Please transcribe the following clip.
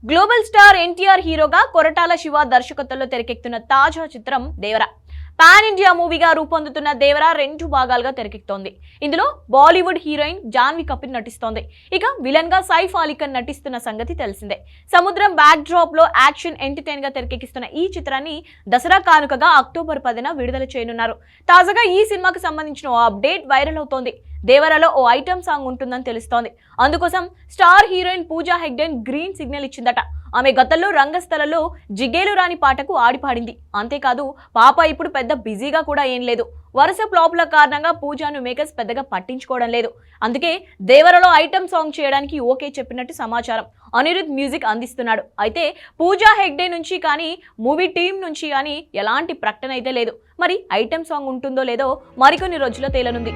Global star NTR హీరోగా కొరటాల శివ దర్శకత్వంలో తెరకెక్కుతున్న తాజా చిత్రం దేవర. పాన్ ఇండియా మూవీగా రూపొందుతున్న దేవర 2 భాగాలుగా తెరకెక్కుతోంది. ఇందులో బాలీవుడ్ హీరోయిన్ జాన్వీ కపూర్ నటిస్తోంది. ఇక విలన్ గా సైఫ్ అలీ ఖాన్ నటిస్తున్న సంగతి తెలిసిందే. సముద్రం బ్యాక్ డ్రాప్ లో యాక్షన్ ఎంటర్టైన్ గా తెరకెక్కిస్తున్న ఈ చిత్రాన్ని దసరా కానుకగా అక్టోబర్ 10న విడుదల చేయనున్నారు. తాజాగా ఈ సినిమాకు సంబంధించిన ఓ అప్డేట్ వైరల్ అవుతోంది. దేవరలో ఓ ఐటమ్ సాంగ్ ఉంటుందని తెలుస్తోంది. అందుకోసం star heroine Pooja Hegde green signal ఇచ్చిందట. ఆమె గతంలో రంగస్థలలో జిగేలు రాని పాటకు ఆడిపాడింది. అంతేకాదు పాప ఇప్పుడు పెద్ద బిజీగా కూడా ఏం లేదు. వరుస ఫ్లాప్ల కారణంగా పూజాను మేకర్స్ పెద్దగా పట్టించుకోవడం లేదు. అందుకే దేవరలో ఐటమ్ సాంగ్ చేయడానికి ఓకే చెప్పినట్టు సమాచారం. అనిరుద్ మ్యూజిక్ అందిస్తున్నాడు. అయితే పూజా హెగ్డే నుంచి కానీ మూవీ టీం నుంచి కానీ ఎలాంటి ప్రకటన అయితే లేదు. మరి ఐటమ్ సాంగ్ ఉంటుందో లేదో మరికొన్ని రోజుల్లో తేలనుంది.